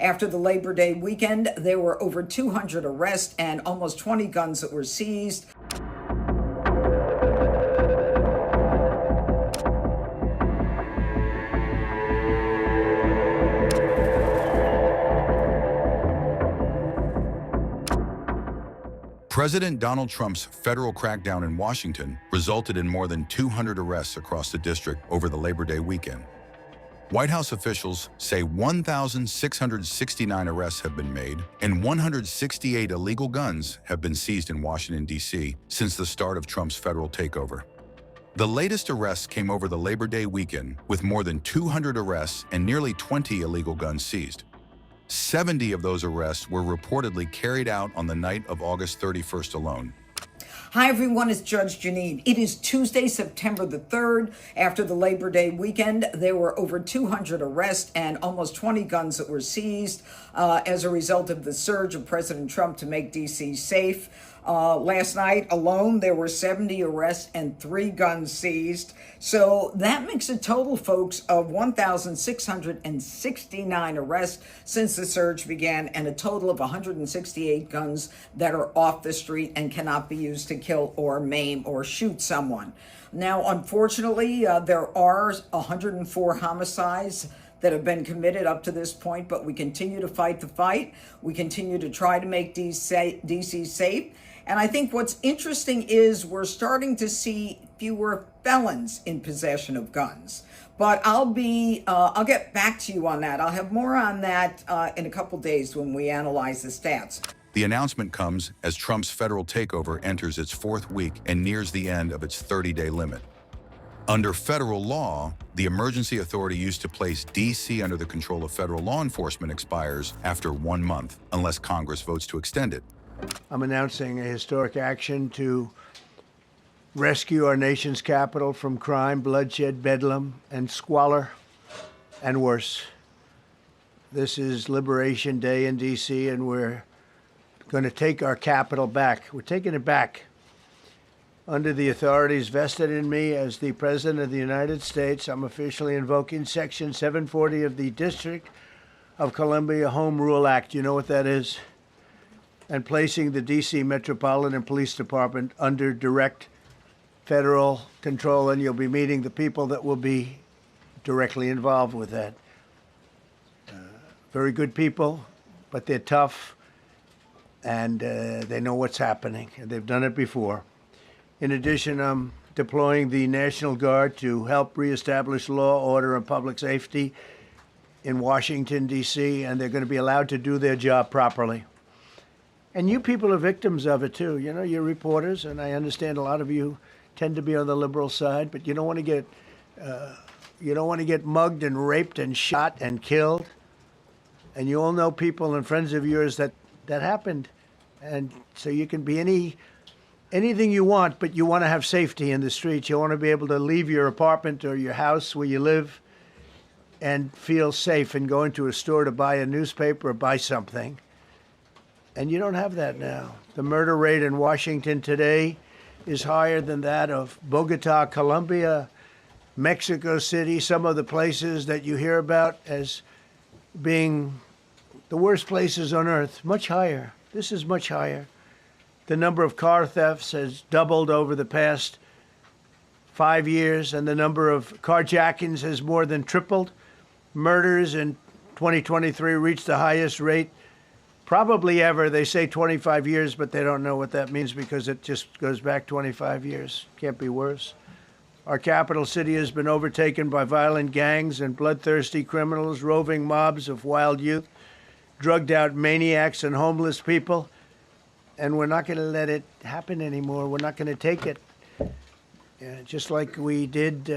After the Labor Day weekend, there were over 200 arrests and almost 20 guns that were seized. President Donald Trump's federal crackdown in Washington resulted in more than 200 arrests across the district over the Labor Day weekend. White House officials say 1,669 arrests have been made and 168 illegal guns have been seized in Washington, D.C. since the start of Trump's federal takeover. The latest arrests came over the Labor Day weekend, with more than 200 arrests and nearly 20 illegal guns seized. 70 of those arrests were reportedly carried out on the night of August 31st alone. Hi, everyone. It's Judge Janine. It is Tuesday, September the 3rd. After the Labor Day weekend, there were over 200 arrests and almost 20 guns that were seized as a result of the surge of President Trump to make D.C. safe. Last night alone, there were 70 arrests and 3 guns seized. So that makes a total, folks, of 1,669 arrests since the surge began, and a total of 168 guns that are off the street and cannot be used to kill or maim or shoot someone. Now, unfortunately, there are 104 homicides that have been committed up to this point, but we continue to fight the fight. We continue to try to make D.C. safe. And I think what's interesting is we're starting to see fewer felons in possession of guns. But I'll get back to you on that. I'll have more on that in a couple days when we analyze the stats. The announcement comes as Trump's federal takeover enters its 4th week and nears the end of its 30-day limit. Under federal law, the emergency authority used to place D.C. under the control of federal law enforcement expires after 1 month, unless Congress votes to extend it. I'm announcing a historic action to rescue our nation's capital from crime, bloodshed, bedlam, and squalor, and worse. This is Liberation Day in D.C., and we're going to take our capital back. We're taking it back. Under the authorities vested in me as the President of the United States, I'm officially invoking Section 740 of the District of Columbia Home Rule Act. You know what that is? And placing the D.C. Metropolitan Police Department under direct federal control, and you'll be meeting the people that will be directly involved with that. Very good people, but they're tough, and they know what's happening, and they've done it before. In addition, I'm deploying the National Guard to help reestablish law, order, and public safety in Washington, D.C., and they're going to be allowed to do their job properly. And you people are victims of it, too. You know, you're reporters, and I understand a lot of you tend to be on the liberal side, but you don't want to get mugged and raped and shot and killed. And you all know people and friends of yours that happened. And so you can be anything you want, but you want to have safety in the streets. You want to be able to leave your apartment or your house where you live and feel safe and go into a store to buy a newspaper or buy something. And you don't have that now. The murder rate in Washington today is higher than that of Bogota, Colombia, Mexico City, some of the places that you hear about as being the worst places on earth, much higher. This is much higher. The number of car thefts has doubled over the past 5 years, and the number of carjackings has more than tripled. Murders in 2023 reached the highest rate probably ever. They say 25 years, but they don't know what that means because it just goes back 25 years. Can't be worse. Our capital city has been overtaken by violent gangs and bloodthirsty criminals, roving mobs of wild youth, drugged out maniacs and homeless people. And we're not going to let it happen anymore. We're not going to take it. Just like we did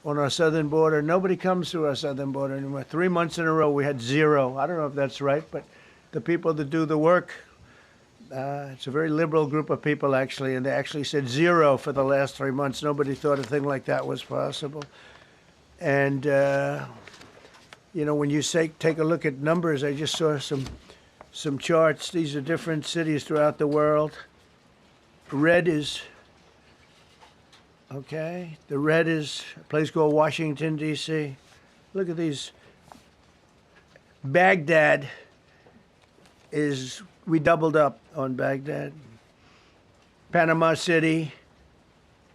on our southern border. Nobody comes through our southern border anymore. 3 months in a row, we had 0. I don't know if that's right, but the people that do the work, it's a very liberal group of people, actually, and they actually said 0 for the last 3 months. Nobody thought a thing like that was possible. And, you know, when you take a look at numbers, I just saw some charts. These are different cities throughout the world. Red is, okay, the red is a place called Washington, D.C. Look at these Baghdad we doubled up on Baghdad. Panama City,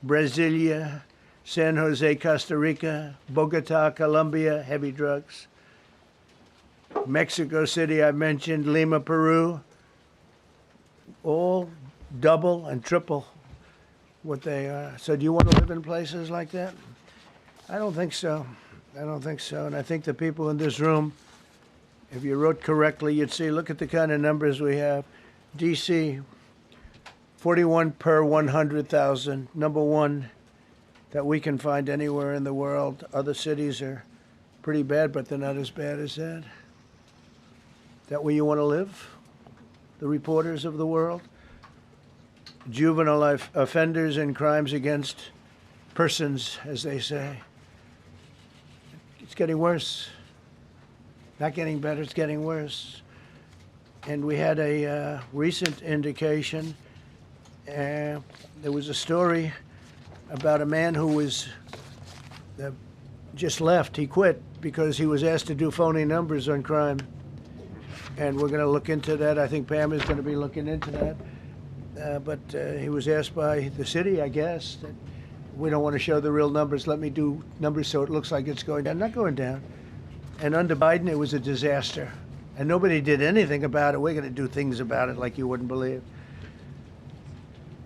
Brasilia, San Jose, Costa Rica, Bogota, Colombia, heavy drugs. Mexico City, I mentioned, Lima, Peru, all double and triple what they are. So do you want to live in places like that? I don't think so. I don't think so. And I think the people in this room, if you wrote correctly, you'd see, look at the kind of numbers we have. D.C., 41 per 100,000, number one that we can find anywhere in the world. Other cities are pretty bad, but they're not as bad as that. Is that where you want to live? The reporters of the world? Juvenile offenders and crimes against persons, as they say. It's getting worse. Not getting better, it's getting worse. And we had a recent indication. There was a story about a man who was just left. He quit because he was asked to do phony numbers on crime. And we're going to look into that. I think Pam is going to be looking into that. But he was asked by the city, I guess, that we don't want to show the real numbers. Let me do numbers so it looks like it's going down. Not going down. And under Biden, it was a disaster. And nobody did anything about it. We're going to do things about it like you wouldn't believe.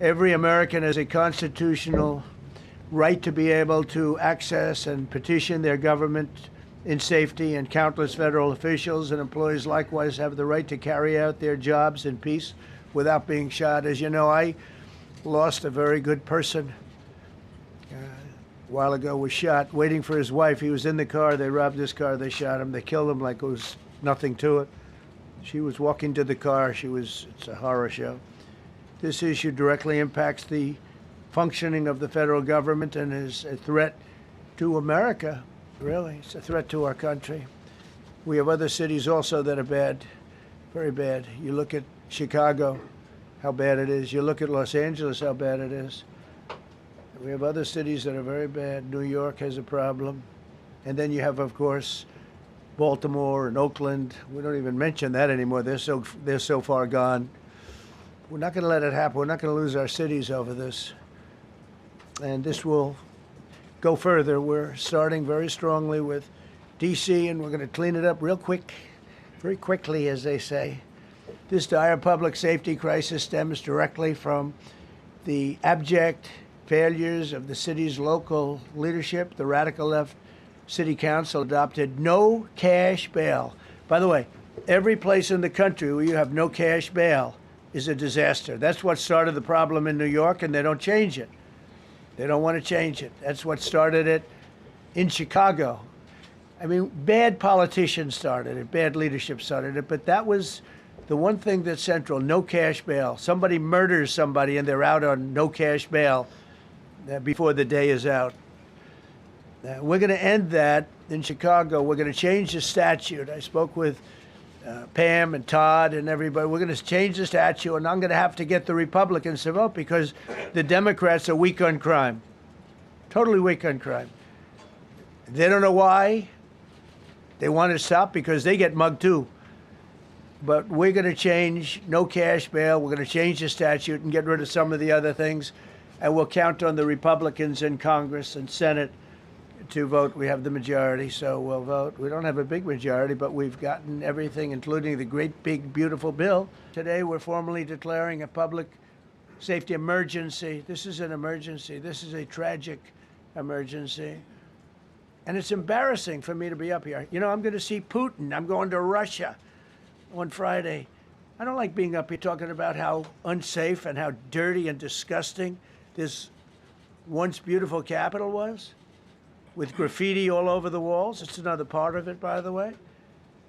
Every American has a constitutional right to be able to access and petition their government in safety, and countless federal officials and employees likewise have the right to carry out their jobs in peace without being shot. As you know, I lost a very good person a while ago, was shot waiting for his wife. He was in the car. They robbed his car. They shot him. They killed him like it was nothing to it. She was walking to the car. It's a horror show. This issue directly impacts the functioning of the federal government and is a threat to America, really. It's a threat to our country. We have other cities also that are bad, very bad. You look at Chicago, how bad it is. You look at Los Angeles, how bad it is. We have other cities that are very bad. New York has a problem. And then you have, of course, Baltimore and Oakland. We don't even mention that anymore. They're so far gone. We're not going to let it happen. We're not going to lose our cities over this. And this will go further. We're starting very strongly with D.C., and we're going to clean it up real quick, very quickly, as they say. This dire public safety crisis stems directly from the abject failures of the city's local leadership. The radical left city council adopted no cash bail. By the way, every place in the country where you have no cash bail is a disaster. That's what started the problem in New York, and they don't change it. They don't want to change it. That's what started it in Chicago. I mean, bad politicians started it, bad leadership started it, but that was the one thing that's central, no cash bail. Somebody murders somebody and they're out on no cash bail before the day is out. We're going to end that in Chicago. We're going to change the statute. I spoke with Pam and Todd and everybody. We're going to change the statute, and I'm going to have to get the Republicans to vote because the Democrats are weak on crime, totally weak on crime. They don't know why. They want to stop because they get mugged too. But we're going to change no cash bail. We're going to change the statute and get rid of some of the other things. And we'll count on the Republicans in Congress and Senate to vote. We have the majority, so we'll vote. We don't have a big majority, but we've gotten everything, including the great, big, beautiful bill. Today, we're formally declaring a public safety emergency. This is an emergency. This is a tragic emergency. And it's embarrassing for me to be up here. You know, I'm going to see Putin. I'm going to Russia on Friday. I don't like being up here talking about how unsafe and how dirty and disgusting this once beautiful capital was, with graffiti all over the walls. It's another part of it, by the way,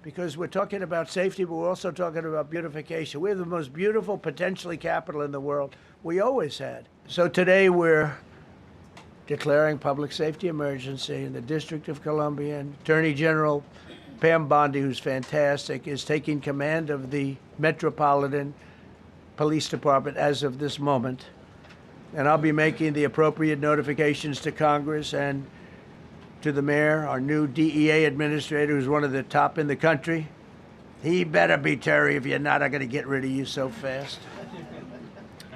because we're talking about safety, but we're also talking about beautification. We have the most beautiful, potentially, capital in the world. We always had. So today we're declaring public safety emergency in the District of Columbia, and Attorney General Pam Bondi, who's fantastic, is taking command of the Metropolitan Police Department as of this moment. And I'll be making the appropriate notifications to Congress and to the mayor, our new DEA administrator, who's one of the top in the country. He better be Terry. If you're not, I'm going to get rid of you so fast.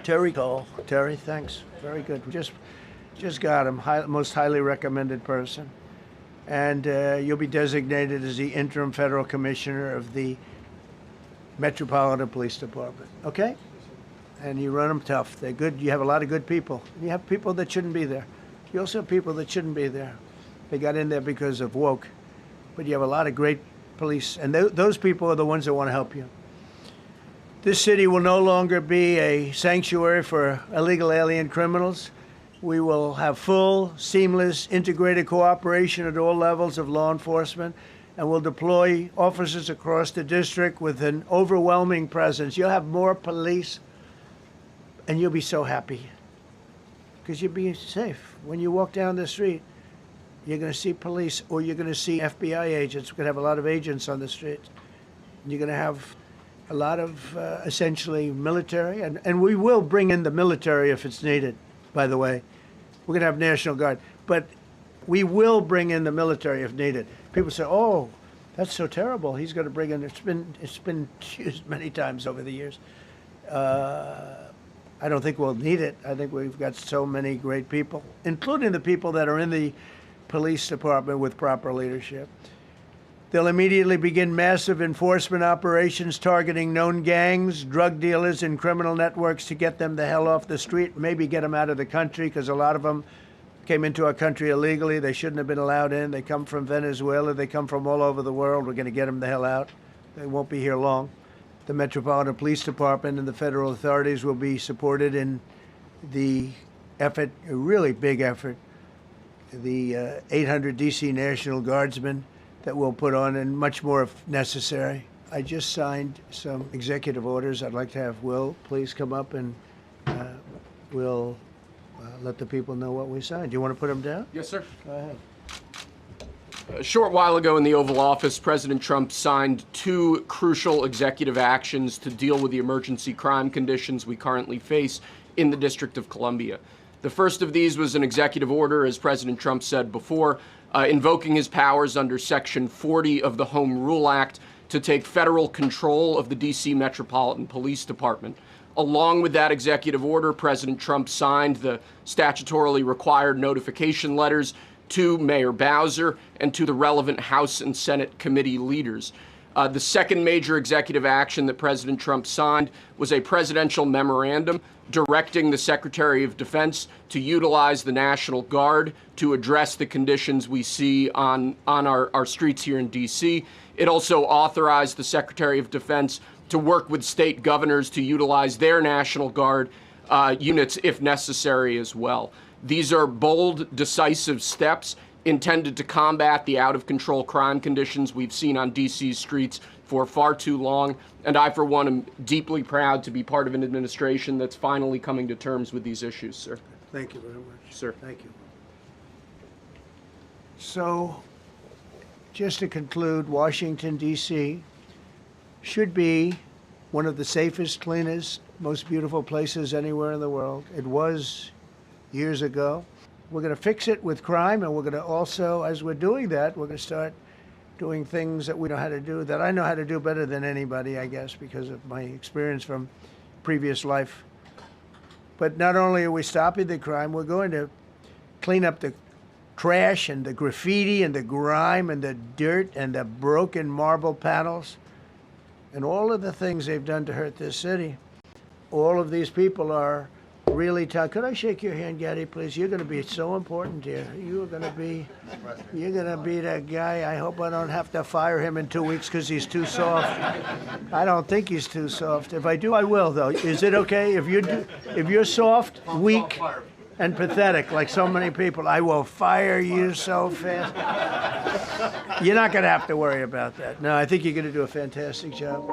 Terry Cole. Terry, thanks. Very good. Just got him. Most highly recommended person. And you'll be designated as the interim federal commissioner of the Metropolitan Police Department. Okay? And you run them tough. They're good. You have a lot of good people. You have people that shouldn't be there. You also have people that shouldn't be there. They got in there because of woke. But you have a lot of great police. And those people are the ones that want to help you. This city will no longer be a sanctuary for illegal alien criminals. We will have full, seamless, integrated cooperation at all levels of law enforcement, and we'll deploy officers across the district with an overwhelming presence. You'll have more police, and you'll be so happy because you'll be safe. When you walk down the street, you're going to see police, or you're going to see FBI agents. We're going to have a lot of agents on the streets. You're going to have a lot of essentially military, and we will bring in the military if it's needed, by the way. We're going to have National Guard, but we will bring in the military if needed. People say, oh, that's so terrible. He's going to bring in, it's been used many times over the years. I don't think we'll need it. I think we've got so many great people, including the people that are in the police department with proper leadership. They'll immediately begin massive enforcement operations targeting known gangs, drug dealers, and criminal networks to get them the hell off the street, maybe get them out of the country, because a lot of them came into our country illegally. They shouldn't have been allowed in. They come from Venezuela. They come from all over the world. We're going to get them the hell out. They won't be here long. The Metropolitan Police Department and the federal authorities will be supported in the effort, a really big effort, the 800 D.C. National Guardsmen that we'll put on, and much more if necessary. I just signed some executive orders. I'd like to have Will please come up, and we'll let the people know what we signed. Do you want to put them down? Yes, sir. Go ahead. A short while ago in the Oval Office, President Trump signed two crucial executive actions to deal with the emergency crime conditions we currently face in the District of Columbia. The first of these was an executive order, as President Trump said before, invoking his powers under Section 40 of the Home Rule Act to take federal control of the D.C. Metropolitan Police Department. Along with that executive order, President Trump signed the statutorily required notification letters to Mayor Bowser and to the relevant House and Senate committee leaders. The second major executive action that President Trump signed was a presidential memorandum directing the Secretary of Defense to utilize the National Guard to address the conditions we see on our streets here in D.C. It also authorized the Secretary of Defense to work with state governors to utilize their National Guard units if necessary as well. These are bold, decisive steps intended to combat the out-of-control crime conditions we've seen on D.C.'s streets for far too long, and I, for one, am deeply proud to be part of an administration that's finally coming to terms with these issues, sir. Thank you very much. Sir. Thank you. So, just to conclude, Washington, D.C. should be one of the safest, cleanest, most beautiful places anywhere in the world. It was years ago. We're going to fix it with crime, and we're going to also, as we're doing that, we're going to start doing things that we know how to do, that I know how to do better than anybody, I guess, because of my experience from previous life. But not only are we stopping the crime, we're going to clean up the trash and the graffiti and the grime and the dirt and the broken marble panels and all of the things they've done to hurt this city. All of these people are really tough. Could I shake your hand, Gaddy, please? You're going to be so important here. You're going to be that guy. I hope I don't have to fire him in 2 weeks because he's too soft. I don't think he's too soft. If I do, I will, though. Is it okay? If you're soft, weak, and pathetic, like so many people, I will fire you so fast. You're not going to have to worry about that. No, I think you're going to do a fantastic job.